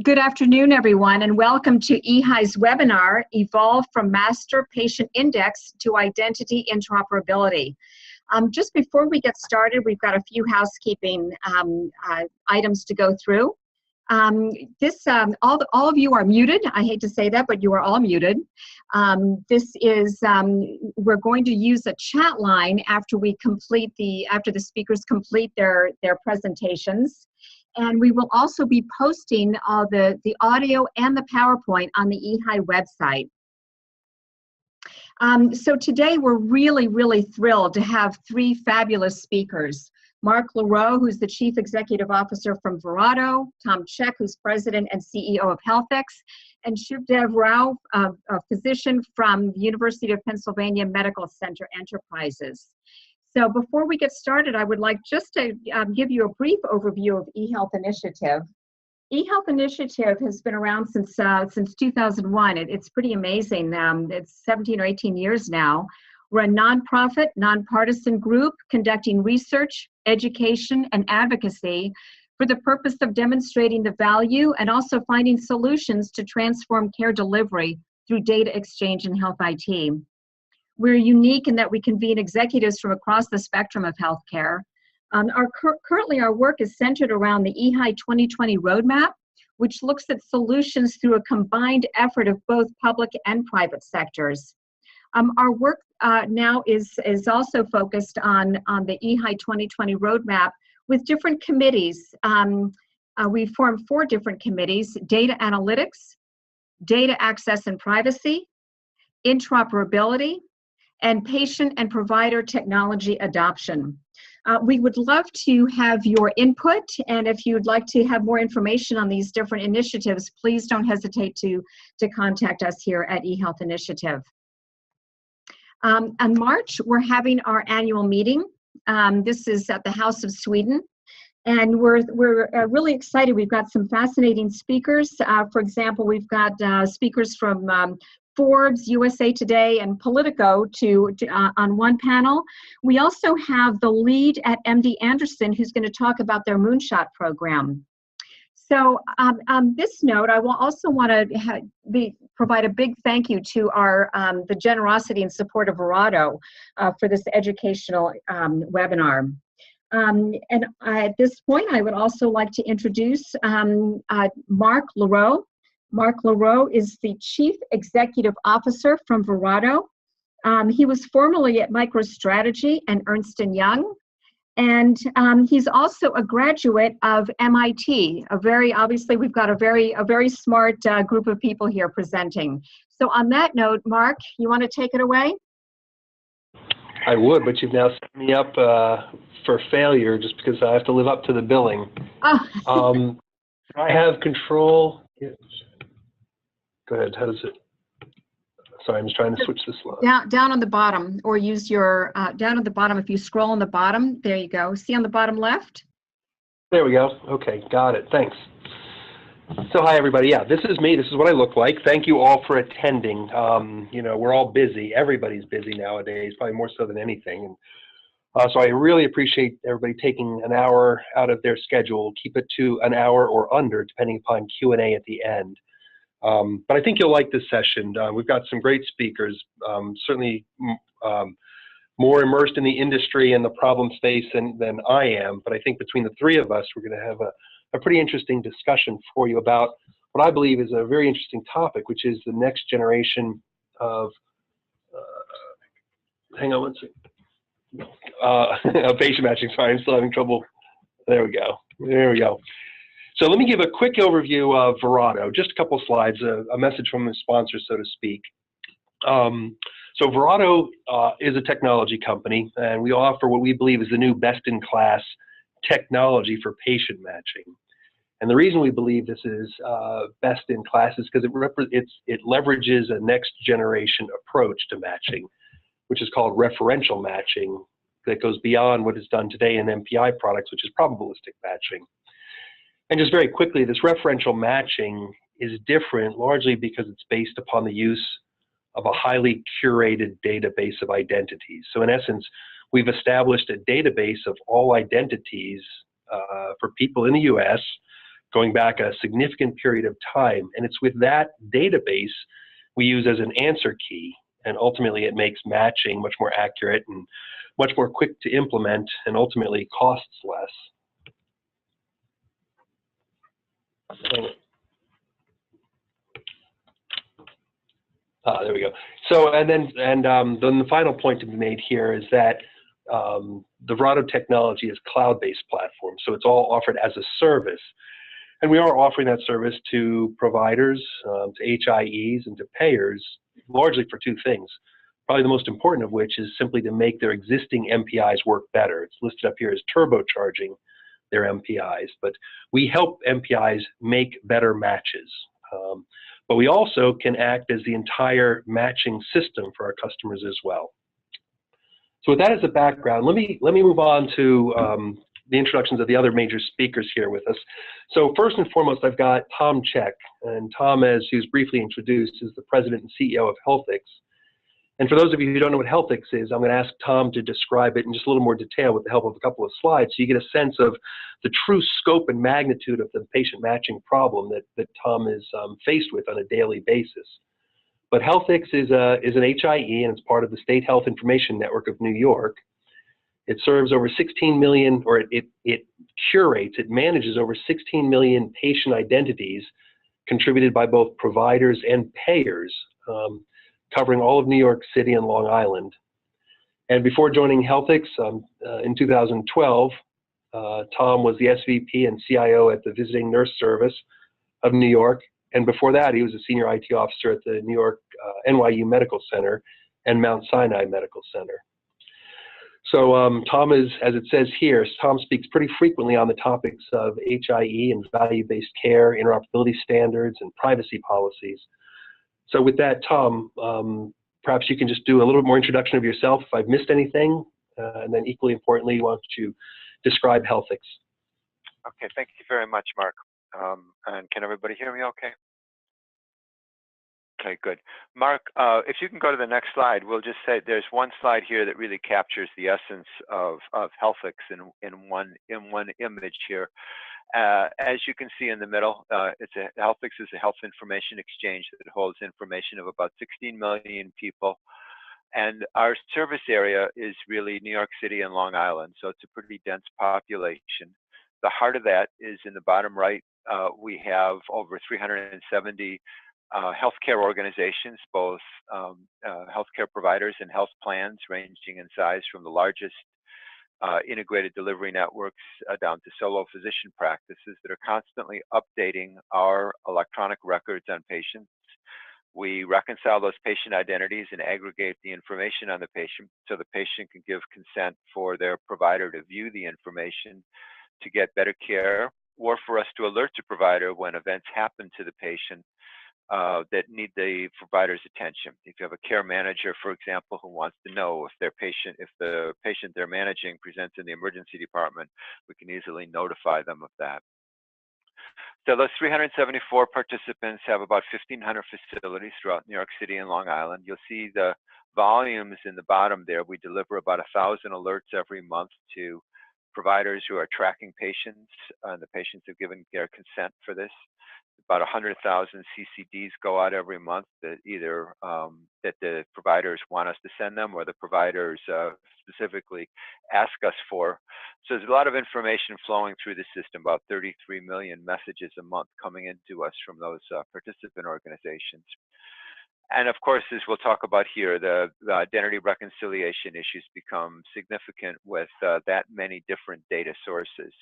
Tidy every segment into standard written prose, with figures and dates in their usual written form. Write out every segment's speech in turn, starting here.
Good afternoon, everyone, and welcome to EHI's webinar, Evolve from Master Patient Index to Identity Interoperability. Just before we get started, we've got a few housekeeping items to go through. All of you are muted. I hate to say that, but you are all muted. We're going to use a chat line after the speakers complete their presentations. And we will also be posting the audio and the PowerPoint on the EHI website. So today we're really thrilled to have three fabulous speakers. Mark Leroux, who's the Chief Executive Officer from Verado, Tom Check, who's President and CEO of HealthEX, and Shivdev Rao, a physician from the University of Pennsylvania Medical Center Enterprises. So before we get started, I would like just to give you a brief overview of eHealth Initiative. eHealth Initiative has been around since 2001. It's pretty amazing. It's 17 or 18 years now. We're a nonprofit, nonpartisan group conducting research, education, and advocacy for the purpose of demonstrating the value and also finding solutions to transform care delivery through data exchange and health IT. We're unique in that we convene executives from across the spectrum of healthcare. Currently, our work is centered around the EHI 2020 roadmap, which looks at solutions through a combined effort of both public and private sectors. Our work now is also focused on the EHI 2020 roadmap with different committees. We formed 4 different committees: data analytics, data access and privacy, interoperability, and patient and provider technology adoption. We would love to have your input, and if you'd like to have more information on these different initiatives, please don't hesitate to contact us here at eHealth Initiative. In March, we're having our annual meeting. This is at the House of Sweden, and we're really excited. We've got some fascinating speakers. For example, we've got speakers from Forbes, USA Today, and Politico on one panel. We also have the lead at MD Anderson, who's going to talk about their Moonshot program. So on this note, I will also want to provide a big thank you to the generosity and support of Verado for this educational webinar. And at this point, I would also like to introduce Mark Leroux. Mark Leroux is the Chief Executive Officer from Verado. He was formerly at MicroStrategy and Ernst & Young, and he's also a graduate of MIT. Obviously, we've got a very smart group of people here presenting. So on that note, Mark, you want to take it away? I would, but you've now set me up for failure just because I have to live up to the billing. Oh. I have control. Go ahead. How does it? Sorry, I'm just trying to switch this slide. Down on the bottom, or use your down at the bottom. If you scroll on the bottom, there you go. See on the bottom left? There we go. Okay, got it. Thanks. So hi, everybody. Yeah, this is me. This is what I look like. Thank you all for attending. You know, we're all busy. Everybody's busy nowadays, probably more so than anything. And so I really appreciate everybody taking an hour out of their schedule. Keep it to an hour or under, depending upon Q&A at the end. But I think you'll like this session. We've got some great speakers, certainly more immersed in the industry and the problem space than I am. But I think between the three of us, we're going to have a pretty interesting discussion for you about what I believe is a very interesting topic, which is the next generation of, hang on one second, patient matching. Sorry, I'm still having trouble. There we go. There we go. So let me give a quick overview of Verado, just a couple slides, a message from the sponsor, so to speak. So Verado is a technology company, and we offer what we believe is the new best-in-class technology for patient matching. And the reason we believe this is best-in-class is because it leverages a next-generation approach to matching, which is called referential matching, that goes beyond what is done today in MPI products, which is probabilistic matching. And just very quickly, this referential matching is different largely because it's based upon the use of a highly curated database of identities. So in essence, we've established a database of all identities for people in the US going back a significant period of time. And it's with that database we use as an answer key. And ultimately, it makes matching much more accurate and much more quick to implement, and ultimately costs less. There we go. So, and then the final point to be made here is that the Verado technology is cloud-based platform, so it's all offered as a service. And we are offering that service to providers, to HIEs, and to payers, largely for two things. Probably the most important of which is simply to make their existing MPIs work better. It's listed up here as turbocharging their MPIs, but we help MPIs make better matches. But we also can act as the entire matching system for our customers as well. So with that as a background, let me move on to the introductions of the other major speakers here with us. So first and foremost, I've got Tom Check, and Tom, as he was briefly introduced, is the president and CEO of HealthEX. And for those of you who don't know what HealthEX is, I'm going to ask Tom to describe it in just a little more detail with the help of a couple of slides, so you get a sense of the true scope and magnitude of the patient matching problem that Tom is faced with on a daily basis. But HealthEX is an HIE, and it's part of the State Health Information Network of New York. It serves over 16 million, or it curates, it manages over 16 million patient identities contributed by both providers and payers, covering all of New York City and Long Island. And before joining HealthEX in 2012, Tom was the SVP and CIO at the Visiting Nurse Service of New York. And before that, he was a senior IT officer at the New York NYU Medical Center and Mount Sinai Medical Center. So Tom is, as it says here, Tom speaks pretty frequently on the topics of HIE and value-based care, interoperability standards, and privacy policies. So with that, Tom, perhaps you can just do a little bit more introduction of yourself if I've missed anything, and then equally importantly, why don't you describe HealthEX? Okay, thank you very much, Mark. And can everybody hear me okay? Okay, good. Mark, if you can go to the next slide, we'll just say there's one slide here that really captures the essence of HealthEX in one image here. As you can see in the middle, HealthEX is a health information exchange that holds information of about 16 million people. And our service area is really New York City and Long Island, so it's a pretty dense population. The heart of that is in the bottom right. We have over 370 healthcare organizations, both healthcare providers and health plans, ranging in size from the largest integrated delivery networks down to solo physician practices that are constantly updating our electronic records on patients. We reconcile those patient identities and aggregate the information on the patient so the patient can give consent for their provider to view the information to get better care, or for us to alert the provider when events happen to the patient that need the provider's attention. If you have a care manager, for example, who wants to know if the patient they're managing presents in the emergency department, we can easily notify them of that. So those 374 participants have about 1,500 facilities throughout New York City and Long Island. You'll see the volumes in the bottom there. We deliver about 1,000 alerts every month to providers who are tracking patients, and the patients have given their consent for this. About 100,000 CCDs go out every month that either that the providers want us to send them, or the providers specifically ask us for. So there's a lot of information flowing through the system, about 33 million messages a month coming into us from those participant organizations. And of course, as we'll talk about here, the identity reconciliation issues become significant with that many different data sources.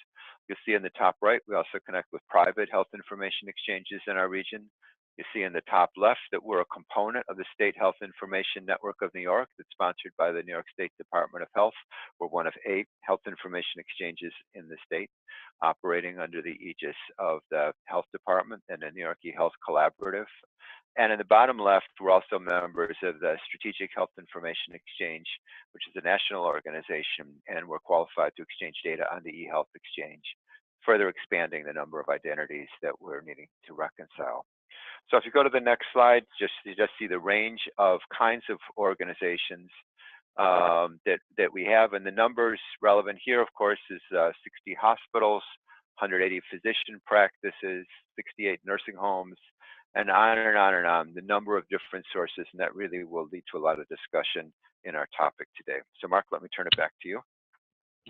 You'll see in the top right, we also connect with private health information exchanges in our region. You see in the top left that we're a component of the State Health Information Network of New York that's sponsored by the New York State Department of Health. We're one of 8 health information exchanges in the state, operating under the aegis of the Health Department and the New York eHealth Collaborative. And in the bottom left, we're also members of the Strategic Health Information Exchange, which is a national organization, and we're qualified to exchange data on the eHealth Exchange, further expanding the number of identities that we're needing to reconcile. So if you go to the next slide, you just see the range of kinds of organizations that we have, and the numbers relevant here, of course, is 60 hospitals, 180 physician practices, 68 nursing homes, and on and on and on, the number of different sources, and that really will lead to a lot of discussion in our topic today. So Mark, let me turn it back to you.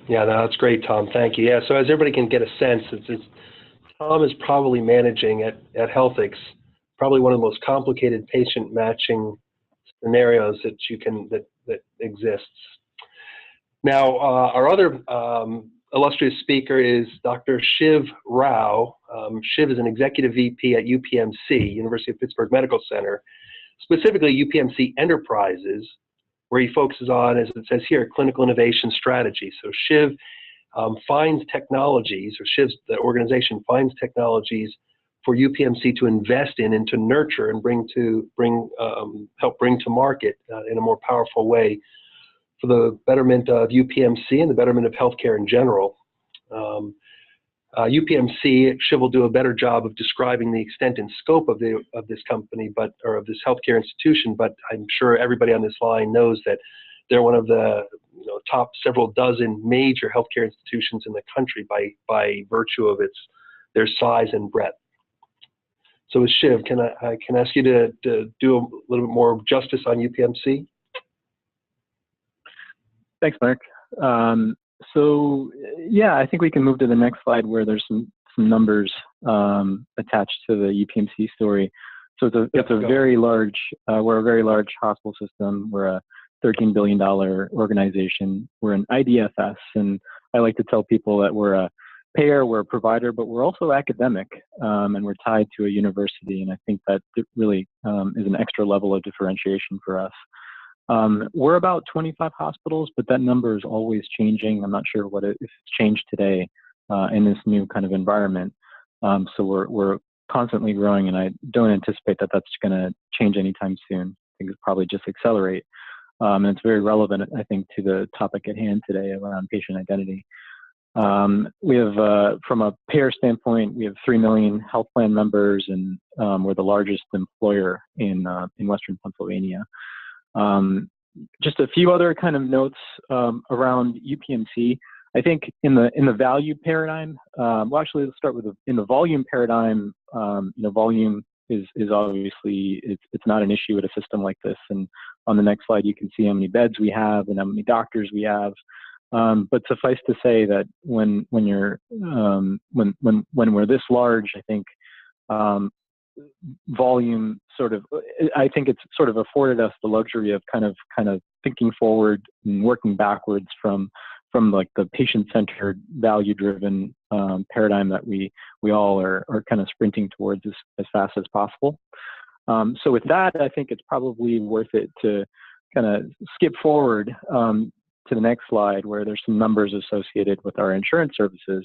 Yeah, no, that's great, Tom. Thank you. Yeah, so as everybody can get a sense, Tom is probably managing at HealthEX probably one of the most complicated patient matching scenarios that exists. Now, our other illustrious speaker is Dr. Shiv Rao. Shiv is an executive VP at UPMC, University of Pittsburgh Medical Center, specifically UPMC Enterprises, where he focuses on, as it says here, clinical innovation strategy. So Shiv finds technologies, or the organization finds technologies for UPMC to invest in and to nurture and help bring to market in a more powerful way for the betterment of UPMC and the betterment of healthcare in general. UPMC, Shiv will do a better job of describing the extent and scope of this company, or of this healthcare institution, but I'm sure everybody on this line knows that they're one of the top several dozen major healthcare institutions in the country by virtue of their size and breadth. So Shiv, can I ask you to do a little bit more justice on UPMC? Thanks, Mark. So yeah, I think we can move to the next slide where there's some numbers attached to the UPMC story. So it's a very large, we're a very large hospital system. We're a $13 billion organization. We're an IDFS, and I like to tell people that we're a payer, we're a provider, but we're also academic, and we're tied to a university, and I think that it really is an extra level of differentiation for us. We're about 25 hospitals, but that number is always changing. I'm not sure if it's changed today in this new kind of environment. So we're constantly growing, and I don't anticipate that that's going to change anytime soon. I think it'll probably just accelerate. And it's very relevant, I think, to the topic at hand today around patient identity. We have, from a payer standpoint, we have 3 million health plan members, and we're the largest employer in Western Pennsylvania. Just a few other kind of notes around UPMC. I think in the value paradigm, well, actually, let's start with in the volume paradigm. Volume is obviously it's not an issue at a system like this. And on the next slide, you can see how many beds we have and how many doctors we have. But suffice to say that when we're this large, I think volume I think it's sort of afforded us the luxury of kind of thinking forward and working backwards from like the patient-centered, value-driven paradigm that we all are kind of sprinting towards as fast as possible. So with that, I think it's probably worth it to kind of skip forward to the next slide where there's some numbers associated with our insurance services.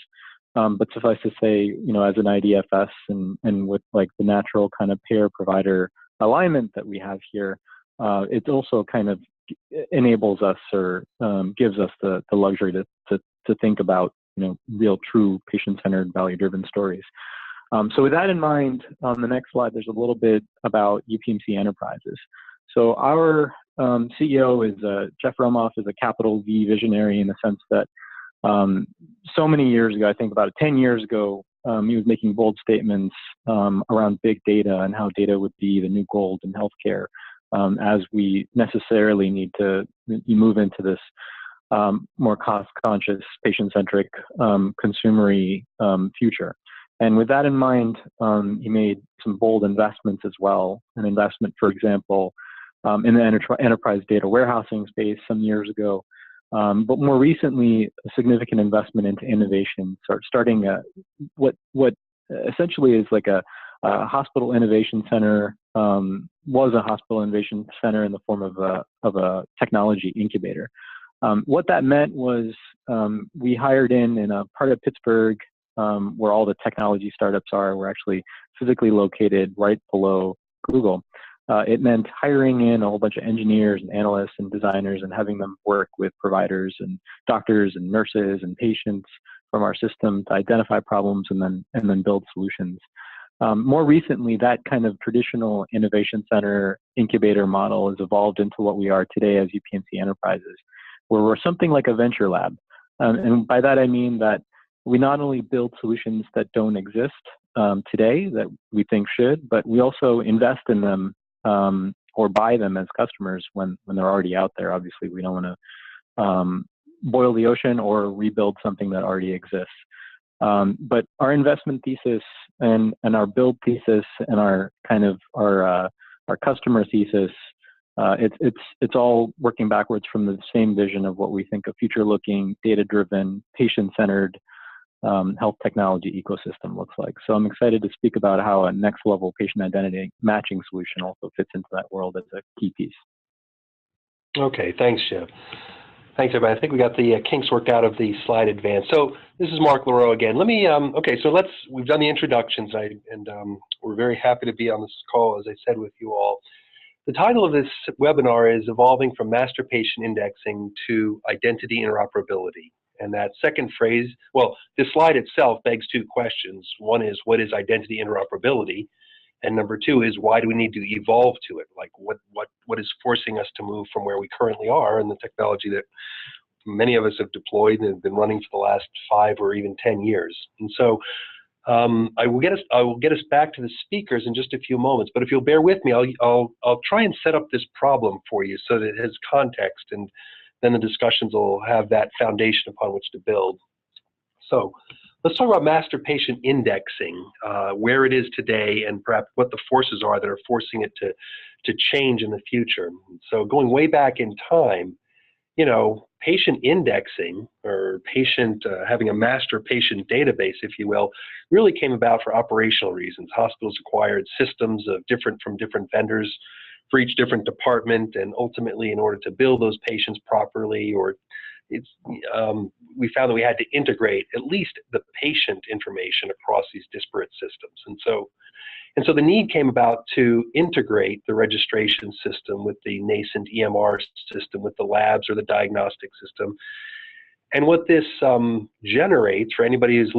But suffice to say, as an IDFS and with like the natural kind of payer-provider alignment that we have here, it also kind of enables us or gives us the luxury to think about, real, true patient-centered, value-driven stories. So with that in mind, on the next slide, there's a little bit about UPMC Enterprises. So our CEO is Jeff Ramos, is a capital V visionary in the sense that so many years ago, I think about 10 years ago, he was making bold statements around big data and how data would be the new gold in healthcare as we necessarily need to move into this more cost-conscious, patient-centric, consumery future. And with that in mind, he made some bold investments as well. An investment, for example, in the enterprise data warehousing space some years ago. But more recently, a significant investment into innovation, starting what essentially is like a hospital innovation center, was a hospital innovation center in the form of a technology incubator. What that meant was we hired in a part of Pittsburgh where all the technology startups are. We're actually physically located right below Google. It meant hiring in a whole bunch of engineers and analysts and designers and having them work with providers and doctors and nurses and patients from our system to identify problems and then build solutions. More recently, that kind of traditional innovation center incubator model has evolved into what we are today as UPMC Enterprises, where we're something like a venture lab. And by that, I mean that we not only build solutions that don't exist today that we think should, but we also invest in them or buy them as customers when they're already out there. Obviously, we don't want to boil the ocean or rebuild something that already exists. But our investment thesis and our build thesis and our customer thesis, it's all working backwards from the same vision of what we think a future-looking, data-driven, patient-centered health technology ecosystem looks like. So I'm excited to speak about how a next-level patient identity matching solution also fits into that world as a key piece. Okay, thanks, Shiv. Thanks, everybody. I think we got the kinks worked out of the slide advance. So this is Mark Leroux again. Let me, okay, so we've done the introductions, and we're very happy to be on this call, as I said, with you all. The title of this webinar is Evolving from Master Patient Indexing to Identity Interoperability. And that second phrase, well, this slide itself begs two questions. One is, what is identity interoperability? And number two is, why do we need to evolve to it? Like, what is forcing us to move from where we currently are and the technology that many of us have deployed and have been running for the last 5 or even 10 years? And so I will get us back to the speakers in just a few moments. But if you'll bear with me, I'll try and set up this problem for you so that it has context, and then the discussions will have that foundation upon which to build. So let's talk about master patient indexing, where it is today, and perhaps what the forces are that are forcing it to change in the future. So going way back in time, you know, patient indexing, or having a master patient database, if you will, really came about for operational reasons. Hospitals acquired systems from different vendors for each different department, and ultimately, in order to bill those patients properly, we found that we had to integrate at least the patient information across these disparate systems. And so the need came about to integrate the registration system with the nascent EMR system, with the labs or the diagnostic system. And what this generates for anybody who's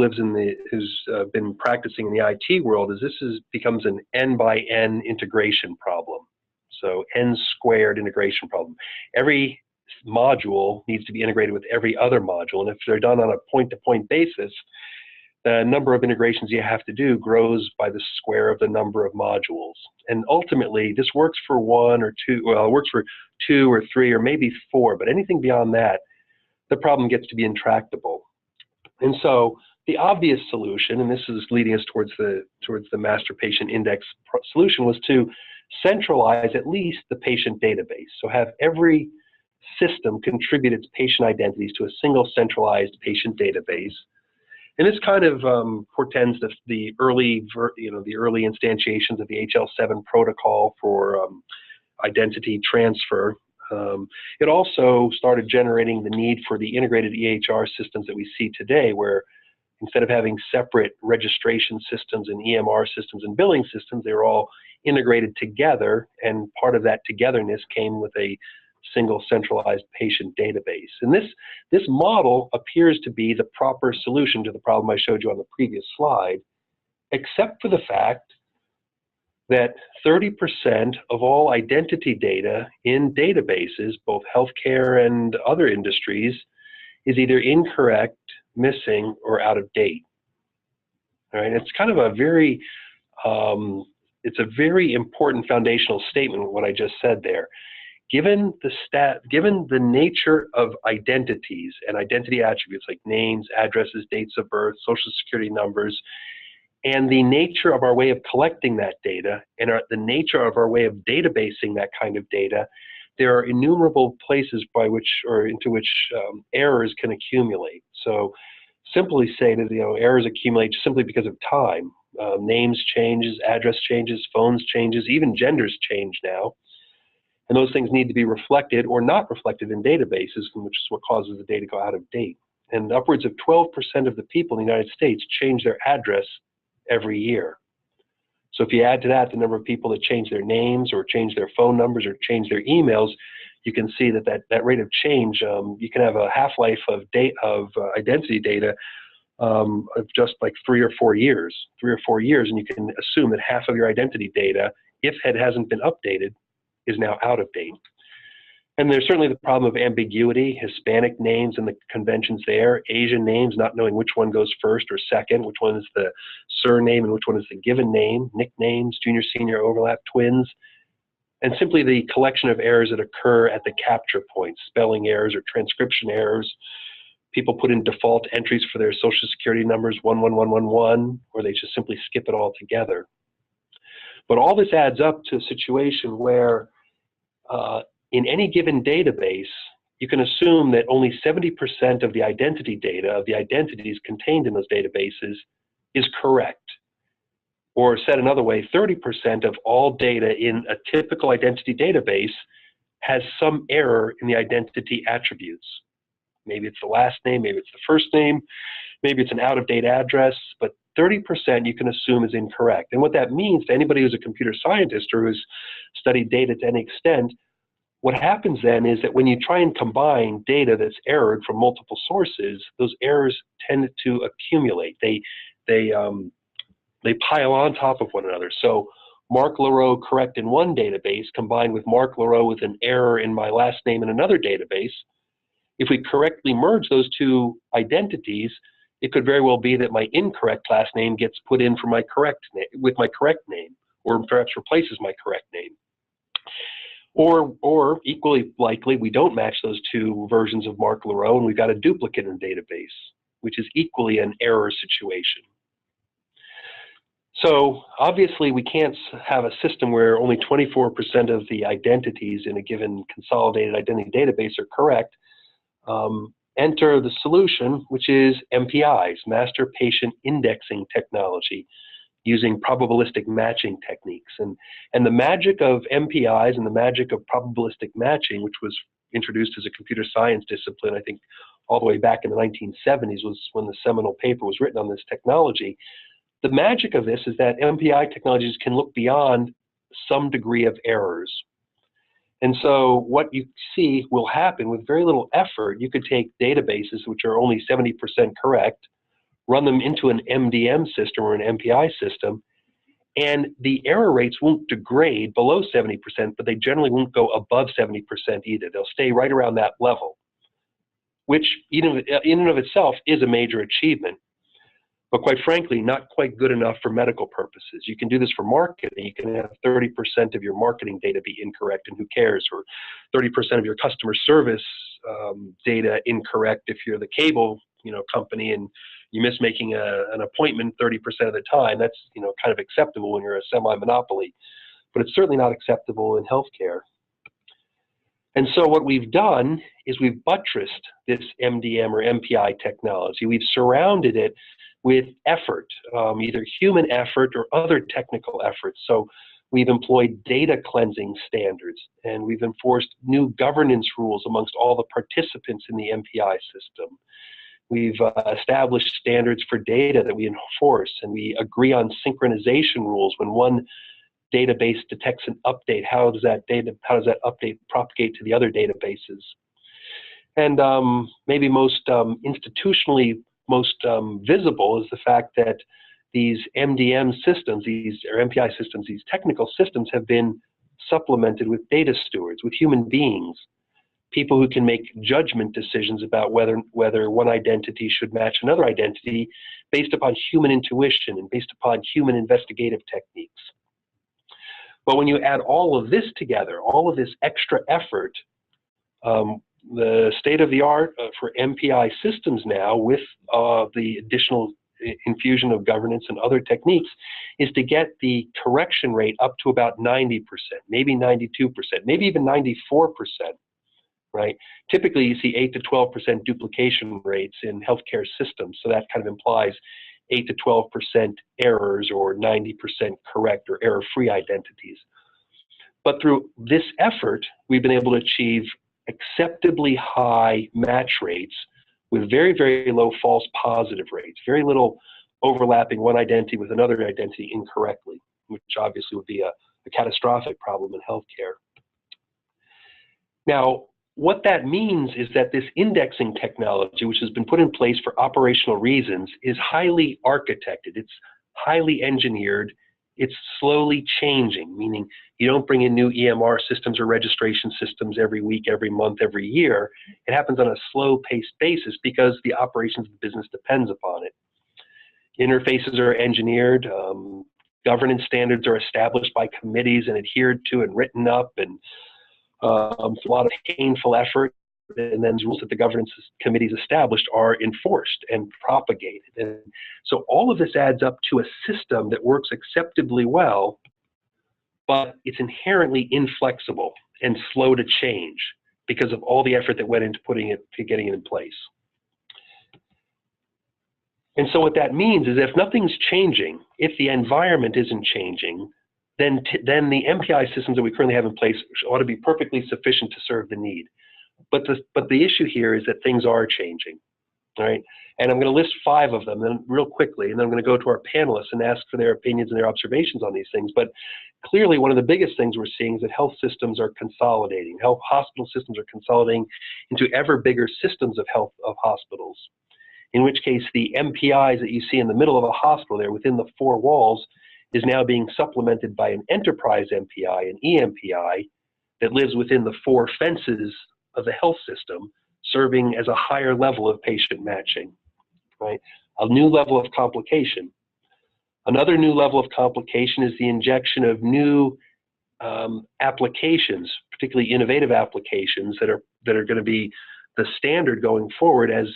been practicing in the IT world is becomes an N by N integration problem. So N squared integration problem. Every module needs to be integrated with every other module, and if they're done on a point-to-point basis, the number of integrations you have to do grows by the square of the number of modules. And ultimately, this works for one or two, well, it works for 2 or 3 or maybe 4, but anything beyond that, the problem gets to be intractable. And so the obvious solution, and this is leading us towards the master patient index solution, was to centralize at least the patient database. So have every system contribute its patient identities to a single centralized patient database. And this kind of portends the early instantiations of the HL7 protocol for identity transfer. It also started generating the need for the integrated EHR systems that we see today, where instead of having separate registration systems and EMR systems and billing systems, they were all integrated together, and part of that togetherness came with a single centralized patient database. And this model appears to be the proper solution to the problem I showed you on the previous slide, except for the fact that 30% of all identity data in databases, both healthcare and other industries, is either incorrect, missing, or out of date. All right, it's kind of a very important foundational statement, what I just said there. Given the nature of identities and identity attributes like names, addresses, dates of birth, social security numbers, and the nature of our way of collecting that data, and the nature of our way of databasing that kind of data, there are innumerable places into which errors can accumulate. So simply say that errors accumulate simply because of time. Names changes, address changes, phones changes, even genders change now. And those things need to be reflected or not reflected in databases, which is what causes the data to go out of date. And upwards of 12% of the people in the United States change their address every year. So if you add to that the number of people that change their names or change their phone numbers or change their emails, you can see that rate of change, you can have a half-life of identity data of just like 3 or 4 years, and you can assume that half of your identity data, if it hasn't been updated, is now out of date. And there's certainly the problem of ambiguity, Hispanic names and the conventions there, Asian names, not knowing which one goes first or second, which one is the surname and which one is the given name, nicknames, junior, senior, overlap, twins, and simply the collection of errors that occur at the capture points, spelling errors or transcription errors. People put in default entries for their social security numbers, 11111, or they just simply skip it all together. But all this adds up to a situation where in any given database, you can assume that only 70% of the identity data, of the identities contained in those databases, is correct. Or said another way, 30% of all data in a typical identity database has some error in the identity attributes. Maybe it's the last name, maybe it's the first name, maybe it's an out-of-date address, but 30% you can assume is incorrect. And what that means to anybody who's a computer scientist or who's studied data to any extent, what happens then is that when you try and combine data that's errored from multiple sources, those errors tend to accumulate. They pile on top of one another. So Mark Leroux correct in one database combined with Mark Leroux with an error in my last name in another database, if we correctly merge those two identities, it could very well be that my incorrect last name gets put in for my correct name, with my correct name, or perhaps replaces my correct name. Or equally likely, we don't match those two versions of Mark Leroux and we've got a duplicate in the database, which is equally an error situation. So obviously we can't have a system where only 24% of the identities in a given consolidated identity database are correct. Enter the solution, which is MPIs, Master Patient Indexing Technology, using probabilistic matching techniques. And the magic of MPIs and the magic of probabilistic matching, which was introduced as a computer science discipline, I think all the way back in the 1970s was when the seminal paper was written on this technology. The magic of this is that MPI technologies can look beyond some degree of errors. And so what you see will happen with very little effort. You could take databases which are only 70% correct, run them into an MDM system or an MPI system, and the error rates won't degrade below 70%, but they generally won't go above 70% either. They'll stay right around that level, which in and of itself is a major achievement. But quite frankly, not quite good enough for medical purposes. You can do this for marketing. You can have 30% of your marketing data be incorrect, and who cares? Or 30% of your customer service data incorrect if you're the cable company and you miss making an appointment 30% of the time. That's kind of acceptable when you're a semi-monopoly, but it's certainly not acceptable in healthcare. And so what we've done is we've buttressed this MDM or MPI technology. We've surrounded it with effort, either human effort or other technical efforts. So we've employed data cleansing standards, and we've enforced new governance rules amongst all the participants in the MPI system. We've established standards for data that we enforce, and we agree on synchronization rules. When one database detects an update, how does that update propagate to the other databases? And maybe most institutionally most visible is the fact that these MDM systems, or MPI systems, these technical systems have been supplemented with data stewards, with human beings, people who can make judgment decisions about whether one identity should match another identity based upon human intuition and based upon human investigative techniques. But when you add all of this together, all of this extra effort, the state of the art for MPI systems now, with the additional infusion of governance and other techniques, is to get the correction rate up to about 90%, maybe 92%, maybe even 94%, right? Typically, you see 8 to 12% duplication rates in healthcare systems, so that kind of implies 8 to 12% errors or 90% correct or error-free identities. But through this effort, we've been able to achieve acceptably high match rates with very, very low false positive rates, very little overlapping one identity with another identity incorrectly, which obviously would be a catastrophic problem in healthcare. Now, what that means is that this indexing technology, which has been put in place for operational reasons, is highly architected. It's highly engineered. it's slowly changing, meaning you don't bring in new EMR systems or registration systems every week, every month, every year. It happens on a slow-paced basis because the operations of the business depends upon it. Interfaces are engineered, governance standards are established by committees and adhered to and written up, and a lot of painful effort, and then the rules that the governance committees established are enforced and propagated. And so all of this adds up to a system that works acceptably well, but it's inherently inflexible and slow to change because of all the effort that went into getting it in place. And so what that means is if nothing's changing, if the environment isn't changing, then the MPI systems that we currently have in place ought to be perfectly sufficient to serve the need. But the issue here is that things are changing, all right? And I'm going to list 5 of them then real quickly, and then I'm going to go to our panelists and ask for their opinions and their observations on these things. But clearly, one of the biggest things we're seeing is that health systems are consolidating. Hospital systems are consolidating into ever bigger systems of hospitals, in which case the MPIs that you see in the middle of a hospital there within the 4 walls is now being supplemented by an enterprise MPI, an EMPI, that lives within the 4 fences of the health system, serving as a higher level of patient matching, right? A new level of complication. Another new level of complication is the injection of new applications, particularly innovative applications that are going to be the standard going forward as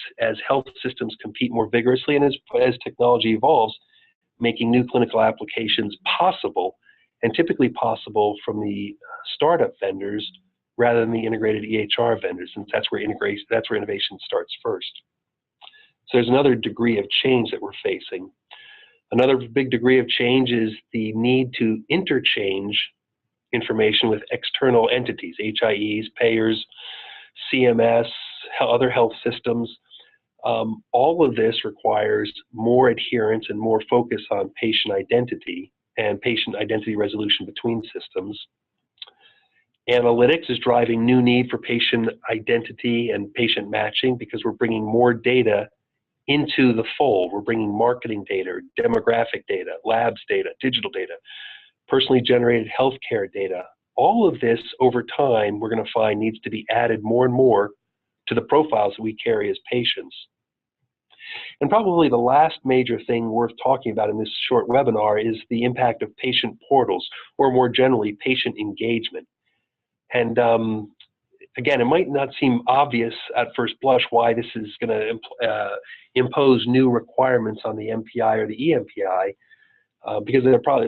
health systems compete more vigorously and as technology evolves, making new clinical applications possible, and typically possible from the startup vendors rather than the integrated EHR vendors, since that's where innovation starts first. So there's another degree of change that we're facing. Another big degree of change is the need to interchange information with external entities, HIEs, payers, CMS, other health systems. All of this requires more adherence and more focus on patient identity and patient identity resolution between systems. Analytics is driving new need for patient identity and patient matching because we're bringing more data into the fold. We're bringing marketing data, demographic data, labs data, digital data, personally generated healthcare data. All of this over time, we're going to find needs to be added more and more to the profiles that we carry as patients. And probably the last major thing worth talking about in this short webinar is the impact of patient portals, or more generally, patient engagement. And again, it might not seem obvious at first blush why this is going to impose new requirements on the MPI or the EMPI, because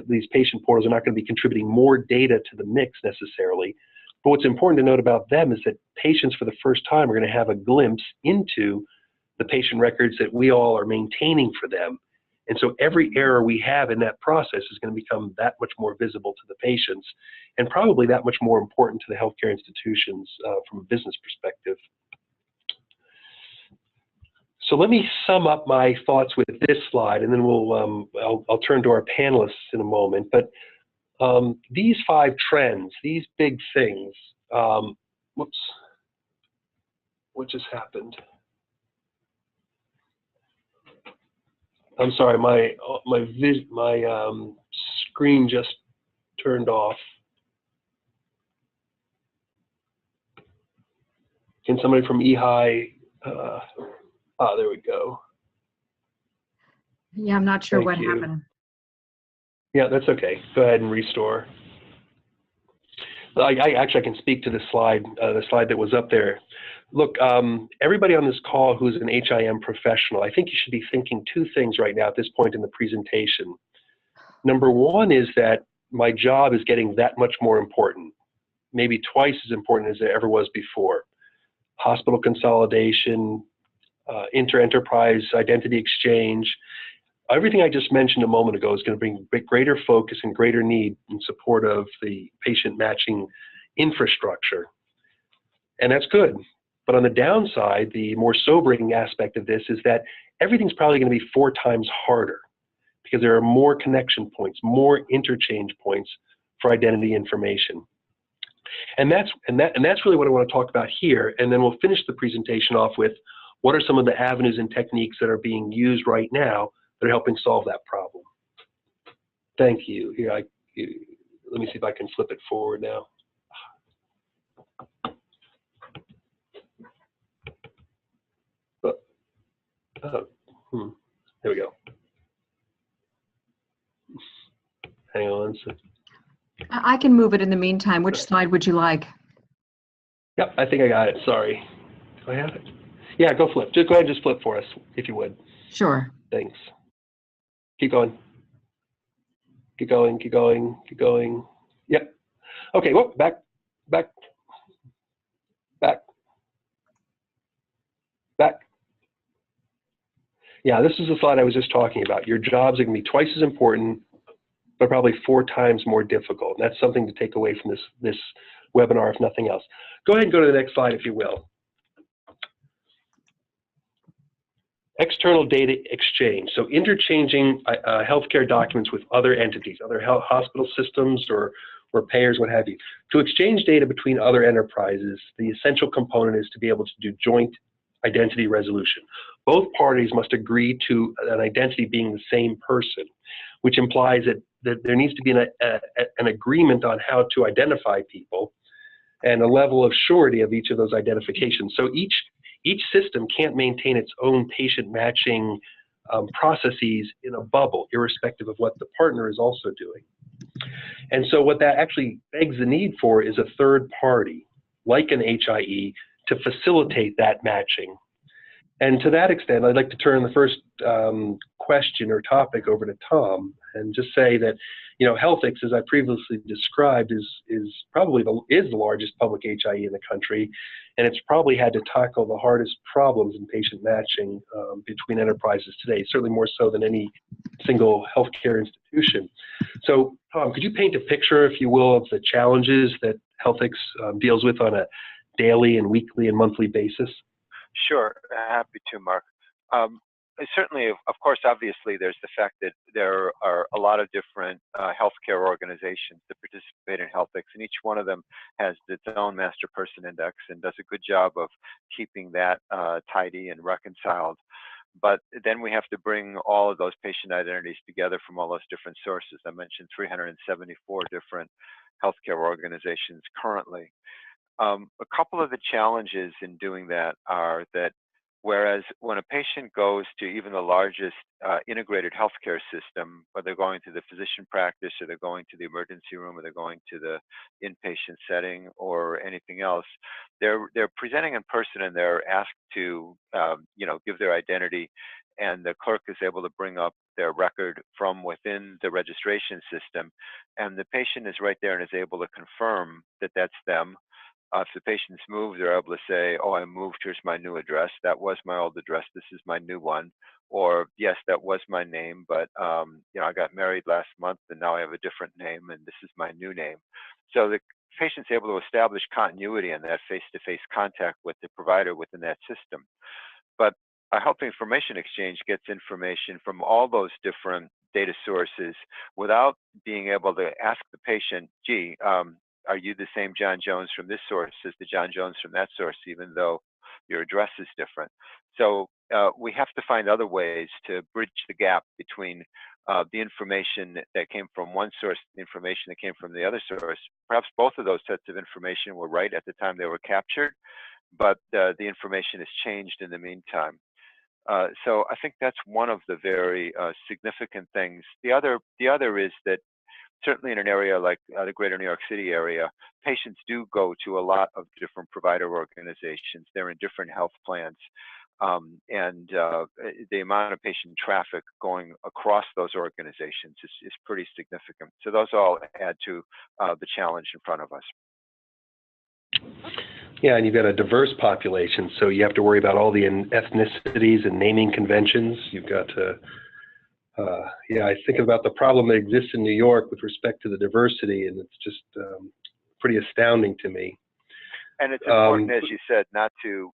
these patient portals are not going to be contributing more data to the mix necessarily. But what's important to note about them is that patients for the first time are going to have a glimpse into the patient records that we all are maintaining for them. And so every error we have in that process is going to become that much more visible to the patients, and probably that much more important to the healthcare institutions from a business perspective. So let me sum up my thoughts with this slide, and then I'll turn to our panelists in a moment. But these 5 trends, these big things, whoops, what just happened? I'm sorry, my screen just turned off. Can somebody from EHI? There we go. Yeah, I'm not sure what happened. Yeah, that's okay. Go ahead and restore. I can speak to the slide that was up there. Look, everybody on this call who's an HIM professional, I think you should be thinking 2 things right now at this point in the presentation. Number 1 is that my job is getting that much more important, maybe twice as important as it ever was before. Hospital consolidation, inter-enterprise identity exchange, everything I just mentioned a moment ago is going to bring greater focus and greater need in support of the patient matching infrastructure. And that's good. But on the downside, the more sobering aspect of this is that everything's probably going to be 4 times harder because there are more connection points, more interchange points for identity information. And that's really what I want to talk about here. And then we'll finish the presentation off with what are some of the avenues and techniques that are being used right now that are helping solve that problem. Thank you. Here, let me see if I can flip it forward now. There we go. Hang on. I can move it in the meantime. Which slide would you like? Yep, I think I got it. Sorry. Do I have it? Yeah, go flip. Just go ahead and just flip for us, if you would. Sure. Thanks. Keep going. Keep going, keep going, keep going. Yep. Okay, whoop, back. Yeah, this is the slide I was just talking about. Your jobs are going to be twice as important, but probably 4 times more difficult. And that's something to take away from this webinar, if nothing else. Go ahead and go to the next slide, if you will. External data exchange. So interchanging healthcare documents with other entities, other hospital systems or payers, what have you. To exchange data between other enterprises, the essential component is to be able to do joint identity resolution. Both parties must agree to an identity being the same person, which implies that there needs to be an agreement on how to identify people and a level of surety of each of those identifications. So each system can't maintain its own patient matching processes in a bubble, irrespective of what the partner is also doing. And so what that actually begs the need for is a third party, like an HIE, to facilitate that matching. And to that extent, I'd like to turn the first question or topic over to Tom and just say that, you know, HealthEX, as I previously described, is probably the largest public HIE in the country, and it's probably had to tackle the hardest problems in patient matching between enterprises today, certainly more so than any single healthcare institution. So, Tom, could you paint a picture, if you will, of the challenges that HealthEX deals with on a daily and weekly and monthly basis? Sure, happy to, Mark. Certainly, of course, obviously, there's the fact that there are a lot of different healthcare organizations that participate in HealthEX, and each one of them has its own master person index and does a good job of keeping that tidy and reconciled. But then we have to bring all of those patient identities together from all those different sources. I mentioned 374 different healthcare organizations currently. A couple of the challenges in doing that are that whereas when a patient goes to even the largest integrated healthcare system, whether they're going to the physician practice or they're going to the emergency room or they're going to the inpatient setting or anything else, they're presenting in person and they're asked to give their identity, and the clerk is able to bring up their record from within the registration system, and the patient is right there and is able to confirm that that's them. If the patient's moved, they're able to say, oh, I moved, here's my new address. That was my old address, this is my new one. Or, yes, that was my name, but I got married last month and now I have a different name and this is my new name. So the patient's able to establish continuity in that face-to-face contact with the provider within that system. But a health information exchange gets information from all those different data sources without being able to ask the patient, gee, are you the same John Jones from this source as the John Jones from that source, even though your address is different? So we have to find other ways to bridge the gap between the information that came from one source, the information that came from the other source. Perhaps both of those sets of information were right at the time they were captured, but the information has changed in the meantime. So I think that's one of the very significant things. The other is that certainly in an area like the greater New York City area, patients do go to a lot of different provider organizations. They're in different health plans. And the amount of patient traffic going across those organizations is pretty significant. So those all add to the challenge in front of us. Yeah, and you've got a diverse population, so you have to worry about all the ethnicities and naming conventions. You've got to I think about the problem that exists in New York with respect to the diversity, and it's just pretty astounding to me. And it's important, as you said, not to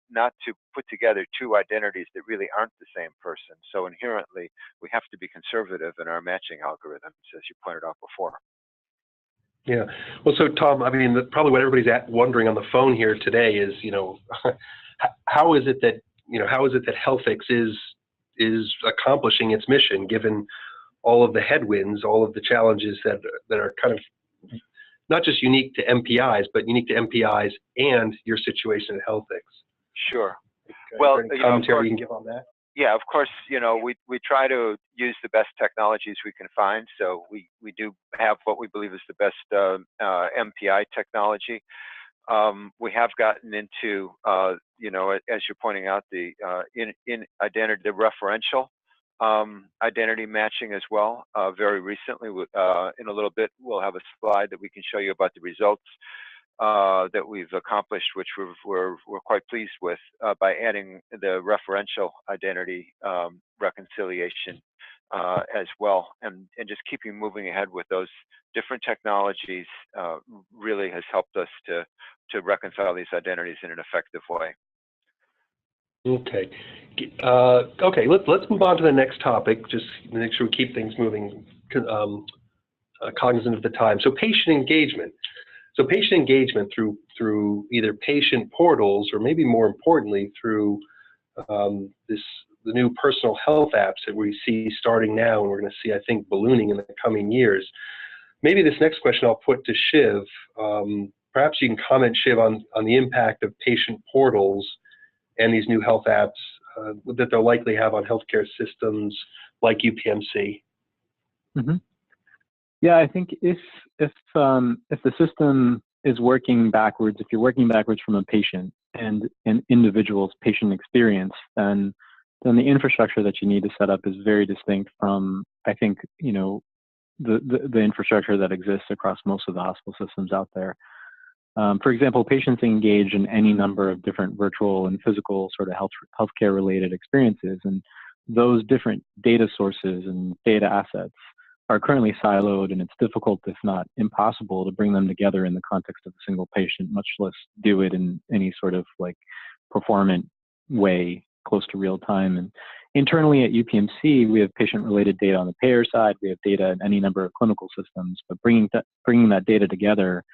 put together two identities that really aren't the same person. So inherently, we have to be conservative in our matching algorithms, as you pointed out before. Yeah. Well, so Tom, I mean, probably what everybody's wondering on the phone here today is, how is it that HealthEX is accomplishing its mission, given all of the headwinds, all of the challenges that are kind of not just unique to MPIs, but unique to MPIs and your situation at HealthEX. Sure. Okay. Well, any commentary you can give on that? Yeah, of course, we try to use the best technologies we can find. So we do have what we believe is the best MPI technology. We have gotten into, as you're pointing out, the identity, the referential identity matching as well. Very recently, in a little bit, we'll have a slide that we can show you about the results that we've accomplished, which we're quite pleased with by adding the referential identity reconciliation as well, and just keeping moving ahead with those different technologies really has helped us to reconcile these identities in an effective way. Okay. Okay. Let's move on to the next topic. Just to make sure we keep things moving, cognizant of the time. So patient engagement. So patient engagement through either patient portals, or maybe more importantly through the new personal health apps that we see starting now, and we're going to see, I think, ballooning in the coming years. Maybe this next question I'll put to Shiv. Perhaps you can comment, Shiv, on the impact of patient portals and these new health apps that they'll likely have on healthcare systems like UPMC. Mm-hmm. Yeah, I think if the system is working backwards, if you're working backwards from a patient and an individual's patient experience, then the infrastructure that you need to set up is very distinct from, I think, the infrastructure that exists across most of the hospital systems out there. For example, patients engage in any number of different virtual and physical sort of healthcare related experiences, and those different data sources and data assets are currently siloed, and it's difficult, if not impossible, to bring them together in the context of a single patient, much less do it in any sort of like performant way close to real time. And internally at UPMC, we have patient-related data on the payer side. We have data in any number of clinical systems, but bringing that data together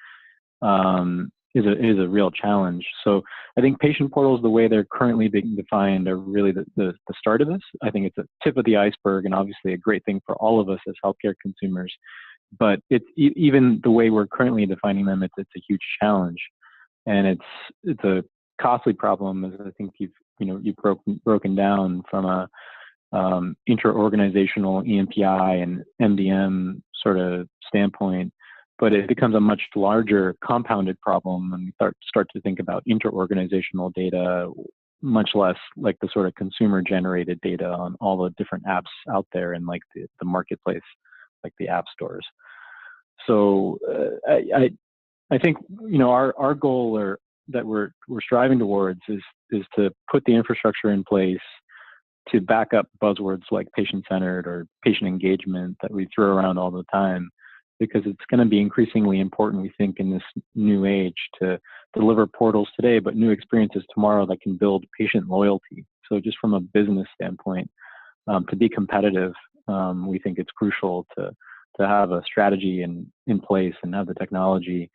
is a real challenge. So I think patient portals, the way they're currently being defined, are really the start of this. I think it's a tip of the iceberg, and obviously a great thing for all of us as healthcare consumers. But it's even the way we're currently defining them, it's a huge challenge, and it's a costly problem, as I think you've broken down from a interorganizational EMPI and MDM sort of standpoint. But it becomes a much larger compounded problem when we start to think about interorganizational data, much less like the sort of consumer-generated data on all the different apps out there in like the marketplace, like the app stores. So I think our goal that we're striving towards is to put the infrastructure in place to back up buzzwords like patient-centered or patient engagement that we throw around all the time, because it's going to be increasingly important, we think, in this new age to deliver portals today, but new experiences tomorrow that can build patient loyalty. So just from a business standpoint, to be competitive, we think it's crucial to have a strategy in place and have the technology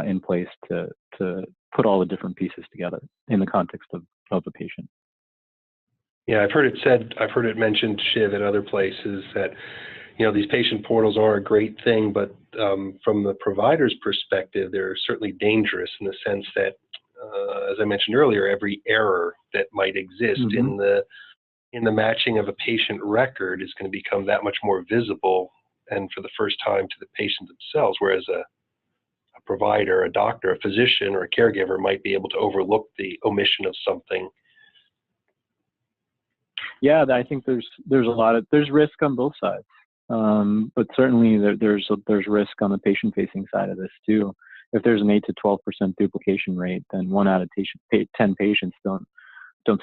in place to put all the different pieces together in the context of a patient. Yeah, I've heard it mentioned, Shiv, at other places that these patient portals are a great thing, but from the provider's perspective, they're certainly dangerous in the sense that, as I mentioned earlier, every error that might exist in the matching of a patient record is going to become that much more visible, and for the first time to the patient themselves, whereas a provider, a doctor, a physician, or a caregiver might be able to overlook the omission of something. Yeah, I think there's risk on both sides. But certainly there's risk on the patient-facing side of this too. If there's an 8 to 12% duplication rate, then 1 out of 10 patients don't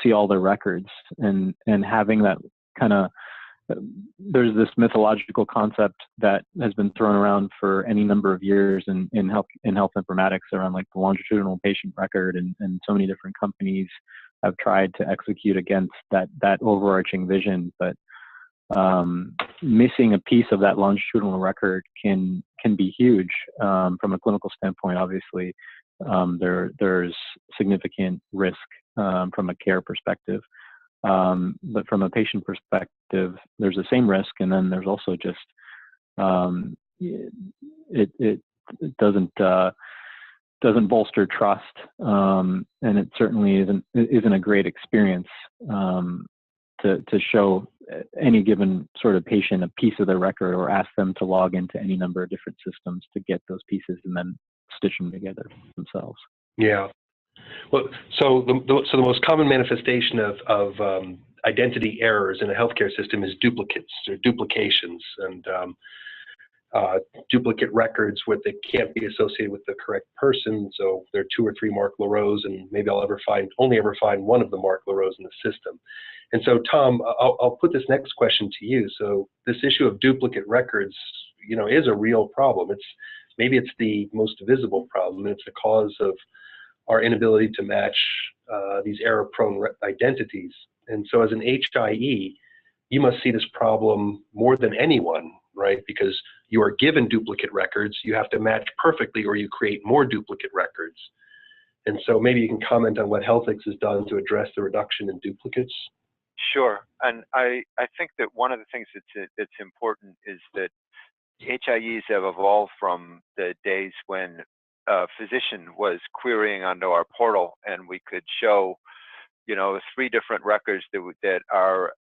see all their records, and having that kind of, there's this mythological concept that has been thrown around for any number of years in health informatics around like the longitudinal patient record, and so many different companies have tried to execute against that overarching vision, but missing a piece of that longitudinal record can be huge from a clinical standpoint. Obviously, there's significant risk from a care perspective. But from a patient perspective, there's the same risk, and then there's also just it doesn't bolster trust, and it certainly isn't a great experience to show any given sort of patient a piece of their record or ask them to log into any number of different systems to get those pieces and then stitch them together themselves. Yeah. Well, so the most common manifestation of identity errors in a healthcare system is duplicates or duplications, and duplicate records where they can't be associated with the correct person. So there are 2 or 3 Mark LaRose, and maybe I'll only ever find one of the Mark LaRose in the system. And so, Tom, I'll put this next question to you. So this issue of duplicate records, is a real problem. Maybe it's the most visible problem, and it's the cause of our inability to match these error-prone identities. And so as an HIE, you must see this problem more than anyone, right? Because you are given duplicate records, you have to match perfectly or you create more duplicate records. And so maybe you can comment on what HealthEX has done to address the reduction in duplicates. Sure, and I think that one of the things that's important is that HIEs have evolved from the days when a physician was querying onto our portal and we could show, 3 different records that are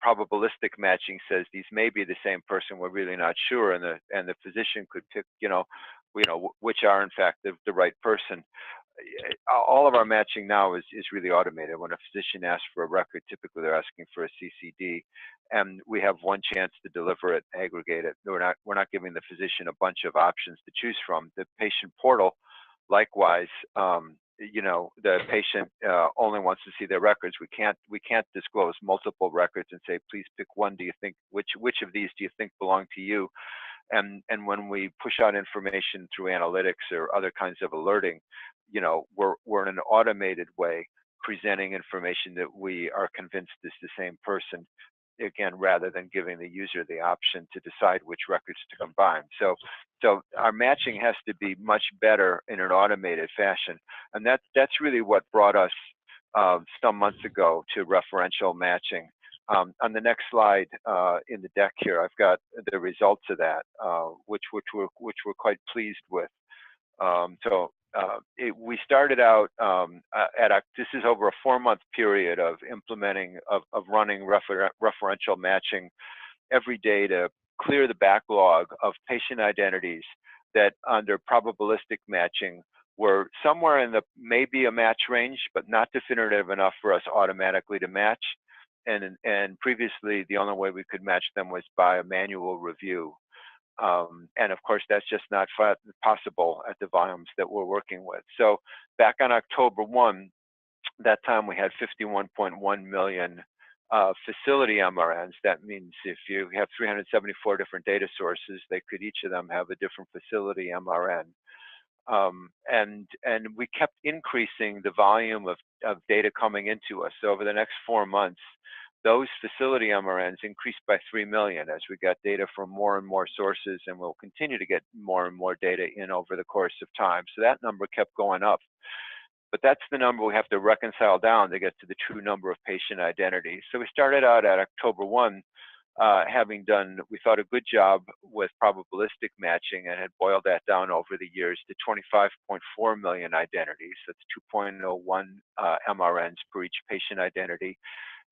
probabilistic matching says these may be the same person. We're really not sure, and the physician could pick, which are in fact the right person. All of our matching now is really automated. When a physician asks for a record, typically they're asking for a CCD, and we have one chance to deliver it, aggregate it. We're not giving the physician a bunch of options to choose from. The patient portal, likewise, the patient only wants to see their records. We can't disclose multiple records and say, please pick one. Do you think which of these do you think belong to you? And when we push out information through analytics or other kinds of alerting, we're in an automated way presenting information that we are convinced is the same person, again, rather than giving the user the option to decide which records to combine. So our matching has to be much better in an automated fashion, and that's really what brought us some months ago to referential matching. On the next slide in the deck here, I've got the results of that, which we're quite pleased with. We started out this is over a 4-month period of implementing, of running referential matching every day to clear the backlog of patient identities that under probabilistic matching were somewhere in the maybe a match range, but not definitive enough for us automatically to match. And previously, the only way we could match them was by a manual review. And of course, that's just not possible at the volumes that we're working with. So back on October 1, that time we had 51.1 million facility MRNs. That means if you have 374 different data sources, they could each of them have a different facility MRN. And we kept increasing the volume of data coming into us. So over the next 4 months, those facility MRNs increased by 3 million as we got data from more and more sources, and we'll continue to get more and more data in over the course of time. So that number kept going up. But that's the number we have to reconcile down to get to the true number of patient identities. So we started out at October 1, having done, we thought, a good job with probabilistic matching, and had boiled that down over the years to 25.4 million identities. That's 2.01 MRNs per each patient identity.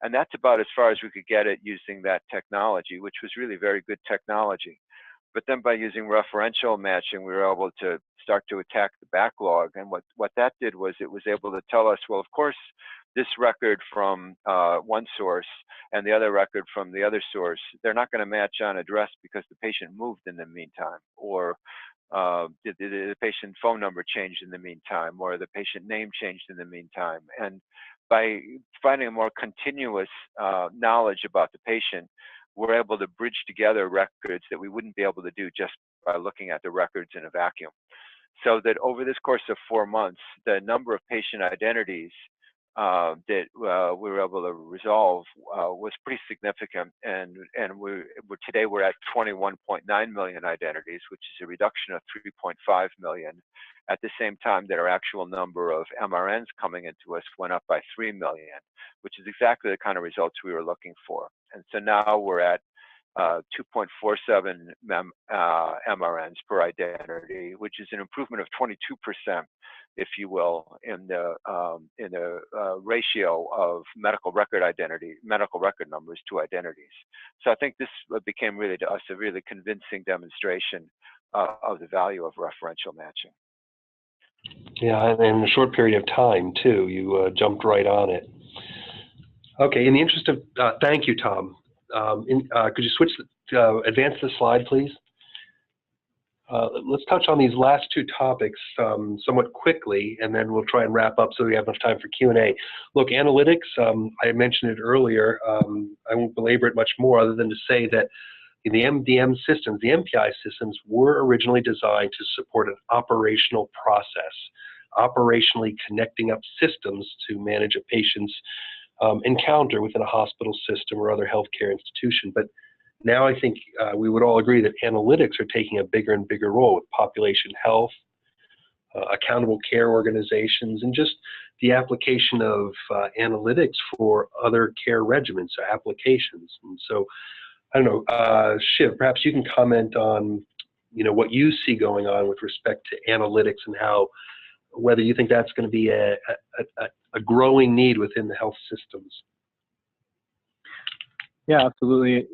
And that's about as far as we could get it using that technology, which was really very good technology. But then by using referential matching, we were able to start to attack the backlog. And what that did was it was able to tell us, well, of course, this record from one source and the other record from the other source, they're not going to match on address because the patient moved in the meantime, or the patient phone number changed in the meantime, or the patient name changed in the meantime. And by finding a more continuous knowledge about the patient, we're able to bridge together records that we wouldn't be able to do just by looking at the records in a vacuum. So that over this course of 4 months, the number of patient identities that we were able to resolve was pretty significant, and today we're at 21.9 million identities, which is a reduction of 3.5 million. At the same time that our actual number of MRNs coming into us went up by 3 million, which is exactly the kind of results we were looking for. And so now we're at 2.47 MRNs per identity, which is an improvement of 22%, if you will, in the ratio of medical record numbers to identities. So I think this became really to us a really convincing demonstration of the value of referential matching. Yeah, and in a short period of time too, you jumped right on it. Okay, in the interest of, thank you, Tom. Could you switch, advance the slide, please? Let's touch on these last two topics somewhat quickly, and then we'll try and wrap up so we have enough time for Q&A. Look, analytics, I mentioned it earlier. I won't belabor it much more other than to say that in the MDM systems, the MPI systems were originally designed to support an operational process, operationally connecting up systems to manage a patient's encounter within a hospital system or other healthcare institution. But now I think we would all agree that analytics are taking a bigger and bigger role with population health, accountable care organizations, and just the application of analytics for other care regimens or applications. And so, I don't know, Shiv, perhaps you can comment on, what you see going on with respect to analytics and how, whether you think that's going to be a growing need within the health systems. Yeah, absolutely.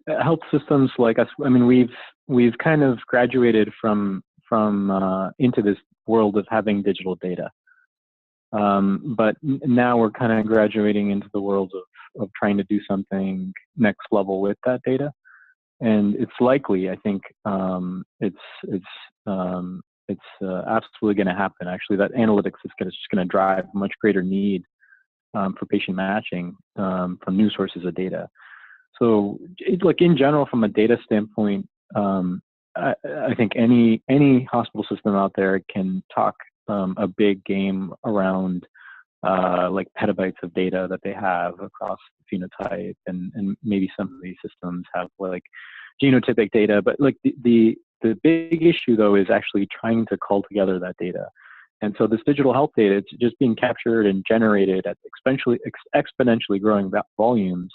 Health systems like us, I mean, we've kind of graduated from into this world of having digital data, but now we're kind of graduating into the world of trying to do something next level with that data, and it's likely, I think, it's absolutely going to happen. Actually, that analytics is just going to drive much greater need for patient matching from new sources of data. So, like in general, from a data standpoint, I think any hospital system out there can talk a big game around like petabytes of data that they have across the phenotype, and maybe some of these systems have like genotypic data. But like the big issue though is actually trying to cull together that data. And so this digital health data, it's just being captured and generated at exponentially growing volumes.